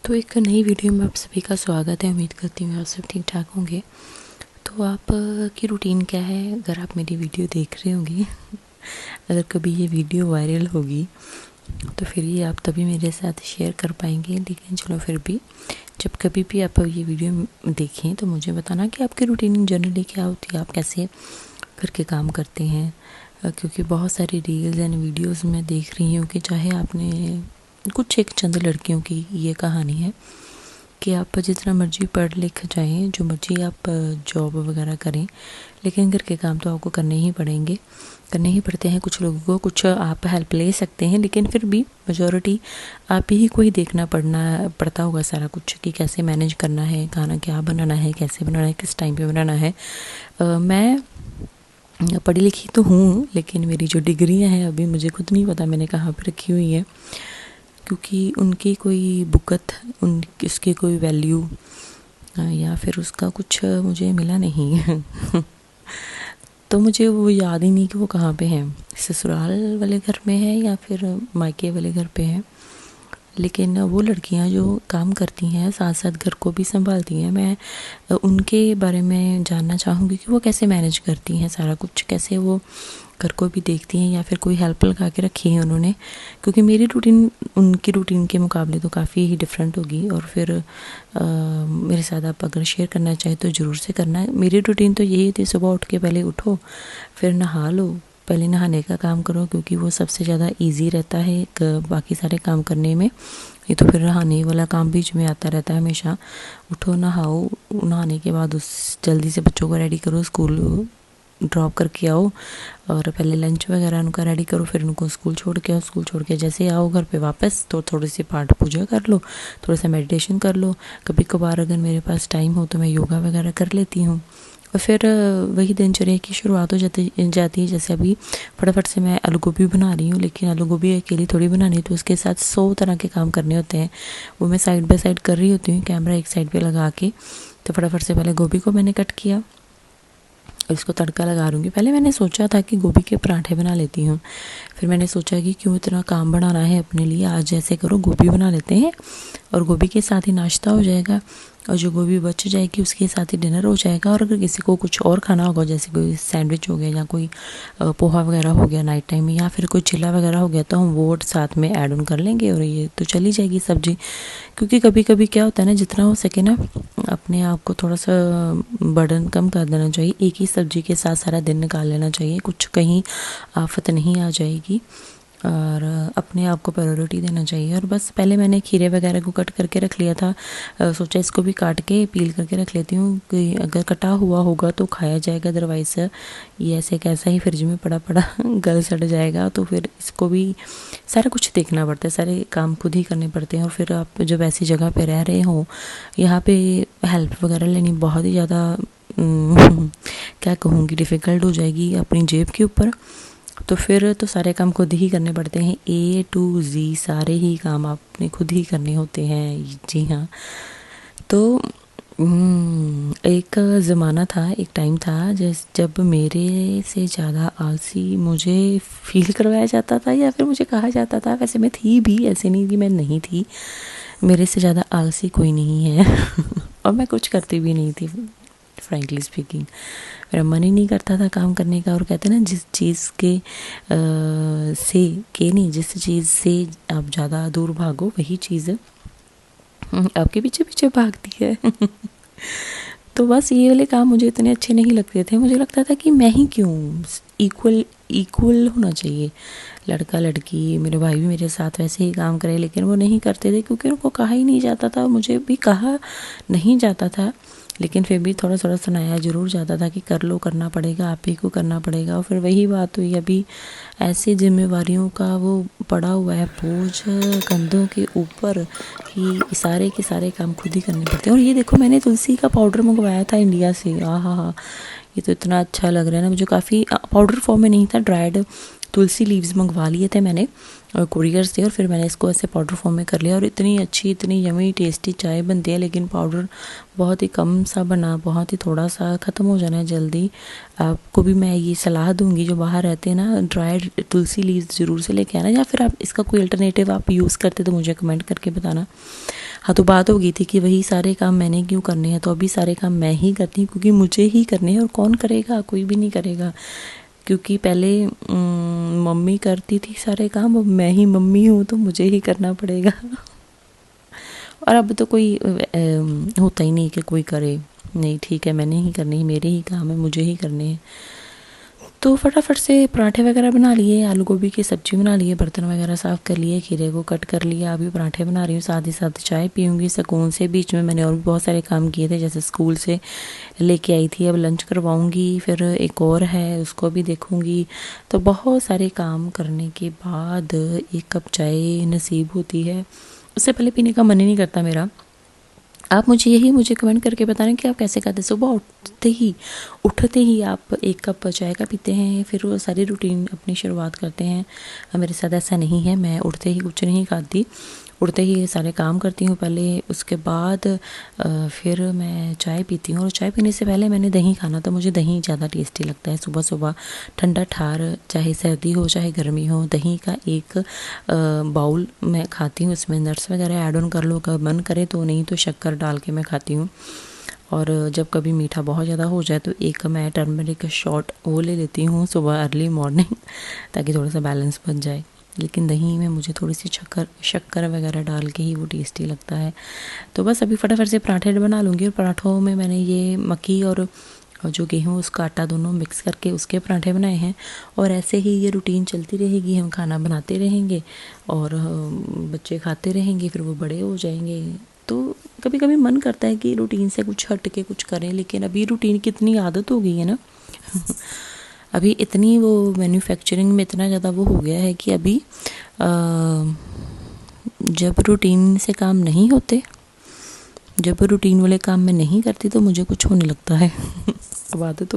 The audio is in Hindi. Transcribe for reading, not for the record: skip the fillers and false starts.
तो एक नई वीडियो में आप सभी का स्वागत है। उम्मीद करती हूँ आप सब ठीक ठाक होंगे। तो आप की रूटीन क्या है? अगर आप मेरी वीडियो देख रहे होंगे अगर कभी ये वीडियो वायरल होगी तो फिर ये आप तभी मेरे साथ शेयर कर पाएंगे। लेकिन चलो फिर भी जब कभी भी आप ये वीडियो देखें तो मुझे बताना कि आपकी रूटीन जनरली क्या होती है, आप कैसे घर के काम करते हैं। क्योंकि बहुत सारी रील्स एंड वीडियोस में देख रही हूँ कि चाहे आपने कुछ एक चंद लड़कियों की ये कहानी है कि आप जितना मर्जी पढ़ लिख जाएं, जो मर्जी आप जॉब वगैरह करें, लेकिन घर के काम तो आपको करने ही पड़ेंगे, करने ही पड़ते हैं। कुछ लोगों को कुछ आप हेल्प ले सकते हैं, लेकिन फिर भी मेजॉरिटी आप ही को ही देखना पड़ता होगा सारा कुछ, कि कैसे मैनेज करना है, खाना क्या बनाना है, कैसे बनाना है, किस टाइम पे बनाना है। मैं पढ़ी लिखी तो हूँ, लेकिन मेरी जो डिग्रियाँ हैं अभी मुझे खुद नहीं पता मैंने कहाँ पर रखी हुई है, क्योंकि उनकी कोई बुकत, उन इसकी कोई वैल्यू या फिर उसका कुछ मुझे मिला नहीं तो मुझे वो याद ही नहीं कि वो कहाँ पे है, ससुराल वाले घर में है या फिर मायके वाले घर पे है। लेकिन वो लड़कियां जो काम करती हैं साथ साथ घर को भी संभालती हैं, मैं उनके बारे में जानना चाहूँगी कि वो कैसे मैनेज करती हैं सारा कुछ, कैसे वो घर को भी देखती हैं या फिर कोई हेल्प लगा के रखी है उन्होंने। क्योंकि मेरी रूटीन उनकी रूटीन के मुकाबले तो काफ़ी ही डिफरेंट होगी। और फिर मेरे साथ आप अगर शेयर करना चाहे तो ज़रूर से करना। मेरी रूटीन तो यही थी, सुबह उठ के पहले उठो, फिर नहा लो, पहले नहाने का काम करो क्योंकि वो सबसे ज़्यादा इजी रहता है बाकी सारे काम करने में। ये तो फिर नहाने वाला काम बीच में आता रहता है हमेशा। उठो, नहाओ, नहाने के बाद उस जल्दी से बच्चों को रेडी करो, स्कूल ड्रॉप करके आओ, और पहले लंच वगैरह उनका रेडी करो, फिर उनको स्कूल छोड़ के आओ। स्कूल छोड़ के जैसे आओ घर पे वापस तो थोड़ी सी पाठ पूजा कर लो, थोड़ा सा मेडिटेशन कर लो। कभी कभार अगर मेरे पास टाइम हो तो मैं योगा वगैरह कर लेती हूँ। और फिर वही दिनचर्या की शुरुआत हो जाती है। जैसे अभी फटाफट से मैं आलू गोभी बना रही हूँ, लेकिन आलू गोभी अकेली थोड़ी बनानी है, तो उसके साथ 100 तरह के काम करने होते हैं। वो मैं साइड बाय साइड कर रही होती हूँ, कैमरा एक साइड पे लगा के। तो फटाफट से पहले गोभी को मैंने कट किया, इसको तड़का लगा लूँगी। पहले मैंने सोचा था कि गोभी के पराठे बना लेती हूँ, फिर मैंने सोचा कि क्यों इतना काम बढ़ाना है अपने लिए, आज जैसे करो गोभी बना लेते हैं और गोभी के साथ ही नाश्ता हो जाएगा, और जो गोभी बच जाएगी उसके साथ ही डिनर हो जाएगा। और अगर किसी को कुछ और खाना होगा, जैसे कोई सैंडविच हो गया या कोई पोहा वगैरह हो गया नाइट टाइम में, या फिर कोई चिल्ला वगैरह हो गया, तो हम वो साथ में ऐड ऑन कर लेंगे और ये तो चली जाएगी सब्जी। क्योंकि कभी कभी क्या होता है ना, जितना हो सके ना अपने आप को थोड़ा सा बर्डन कम कर देना चाहिए। एक ही सब्जी के साथ सारा दिन निकाल लेना चाहिए, कुछ कहीं आफत नहीं आ जाएगी, और अपने आप को प्रायोरिटी देना चाहिए। और बस पहले मैंने खीरे वगैरह को कट करके रख लिया था। सोचा इसको भी काट के पील करके रख लेती हूँ कि अगर कटा हुआ होगा तो खाया जाएगा, अदरवाइज़ ये ऐसे कैसा ही फ्रिज में पड़ा पड़ा गल सड़ जाएगा। तो फिर इसको भी सारा कुछ देखना पड़ता है, सारे काम खुद ही करने पड़ते हैं। और फिर आप जब ऐसी जगह पे रह रहे हो, यहाँ पे हेल्प वगैरह लेनी बहुत ही ज़्यादा क्या कहूँगी, डिफ़िकल्ट हो जाएगी अपनी जेब के ऊपर। तो फिर तो सारे काम खुद ही करने पड़ते हैं, A to Z सारे ही काम आपने खुद ही करने होते हैं। जी हाँ। तो एक ज़माना था, एक टाइम था जब मेरे से ज़्यादा आलसी मुझे फील करवाया जाता था, या फिर मुझे कहा जाता था। वैसे मैं थी भी, ऐसे नहीं कि मैं नहीं थी, मेरे से ज़्यादा आलसी कोई नहीं है और मैं कुछ करती भी नहीं थी, फ्रैंकली स्पीकिंग। मेरा मन ही नहीं करता था काम करने का। और कहते हैं ना, जिस चीज़ के से के नहीं, जिस चीज़ से आप ज़्यादा दूर भागो वही चीज़ आपके पीछे पीछे भागती है तो बस ये वाले काम मुझे इतने अच्छे नहीं लगते थे। मुझे लगता था कि मैं ही क्यों, इक्वल इक्वल होना चाहिए, लड़का लड़की, मेरे भाई भी मेरे साथ वैसे ही काम करे। लेकिन वो नहीं करते थे क्योंकि उनको कहा ही नहीं जाता था, मुझे भी कहा नहीं जाता था, लेकिन फिर भी थोड़ा थोड़ा सुनाया ज़रूर जाता था कि कर लो, करना पड़ेगा, आप ही को करना पड़ेगा। और फिर वही बात हुई, अभी ऐसी जिम्मेवारियों का वो पड़ा हुआ है बोझ कंधों के ऊपर कि सारे के सारे काम खुद ही करने पड़ते हैं। और ये देखो, मैंने तुलसी का पाउडर मंगवाया था इंडिया से। हाँ, ये तो इतना अच्छा लग रहा है ना मुझे। काफ़ी पाउडर फॉर्म में नहीं था, ड्राइड तुलसी लीव्स मंगवा लिए थे मैंने कुरियर से, और फिर मैंने इसको ऐसे पाउडर फॉर्म में कर लिया। और इतनी अच्छी, इतनी यमी टेस्टी चाय बनती है, लेकिन पाउडर बहुत ही कम सा बना, बहुत ही थोड़ा सा, ख़त्म हो जाना है जल्दी। आपको भी मैं ये सलाह दूंगी, जो बाहर रहते हैं ना, ड्राइड तुलसी लीव्स ज़रूर से लेके आना, या फिर आप इसका कोई अल्टरनेटिव आप यूज़ करते तो मुझे कमेंट करके बताना। हाँ, तो बात हो गई थी कि वही सारे काम मैंने क्यों करने हैं, तो अभी सारे काम मैं ही करती हूँ क्योंकि मुझे ही करने हैं और कौन करेगा, कोई भी नहीं करेगा। क्योंकि पहले मम्मी करती थी सारे काम, अब मैं ही मम्मी हूँ तो मुझे ही करना पड़ेगा। और अब तो कोई होता ही नहीं कि कोई करे, नहीं ठीक है मैंने ही करने ही, मेरे ही काम है, मुझे ही करने हैं। तो फटाफट से पराठे वगैरह बना लिए, आलू गोभी की सब्जी बना लिए, बर्तन वगैरह साफ़ कर लिए, खीरे को कट कर लिया, अभी पराठे बना रही हूँ, साथ ही साथ चाय पीऊँगी सुकून से। बीच में मैंने और भी बहुत सारे काम किए थे, जैसे स्कूल से लेके आई थी, अब लंच करवाऊँगी, फिर एक और है उसको भी देखूँगी। तो बहुत सारे काम करने के बाद एक कप चाय नसीब होती है, उससे पहले पीने का मन ही नहीं करता मेरा। आप मुझे कमेंट करके बताना कि आप कैसे खाते। सुबह उठते ही आप एक कप चाय का पीते हैं, फिर वो सारी रूटीन अपनी शुरुआत करते हैं। मेरे साथ ऐसा नहीं है, मैं उठते ही कुछ नहीं खाती, उठते ही सारे काम करती हूँ पहले, उसके बाद फिर मैं चाय पीती हूँ। और चाय पीने से पहले मैंने दही खाना, तो मुझे दही ज़्यादा टेस्टी लगता है। सुबह सुबह ठंडा ठार, चाहे सर्दी हो चाहे गर्मी हो, दही का एक बाउल मैं खाती हूँ। उसमें नट्स वगैरह ऐड ऑन कर लो अगर मन करे तो, नहीं तो शक्कर डाल के मैं खाती हूँ। और जब कभी मीठा बहुत ज़्यादा हो जाए तो एक मैं टर्मरिक शॉट वो ले लेती हूँ सुबह अर्ली मॉर्निंग, ताकि थोड़ा सा बैलेंस बन जाए। लेकिन दही में मुझे थोड़ी सी शक्कर वगैरह डाल के ही वो टेस्टी लगता है। तो बस अभी फटाफट से पराठे बना लूँगी। और पराठों में मैंने ये मक्की और जो गेहूँ उसका आटा दोनों मिक्स करके उसके पराठे बनाए हैं। और ऐसे ही ये रूटीन चलती रहेगी, हम खाना बनाते रहेंगे और बच्चे खाते रहेंगे, फिर वो बड़े हो जाएंगे। तो कभी कभी मन करता है कि रूटीन से कुछ हट के कुछ करें, लेकिन अभी रूटीन की इतनी आदत हो गई है ना अभी इतनी वो मैन्युफैक्चरिंग में इतना ज़्यादा वो हो गया है कि अभी जब रूटीन से काम नहीं होते, जब रूटीन वाले काम मैं नहीं करती तो मुझे कुछ होने लगता है अब आदत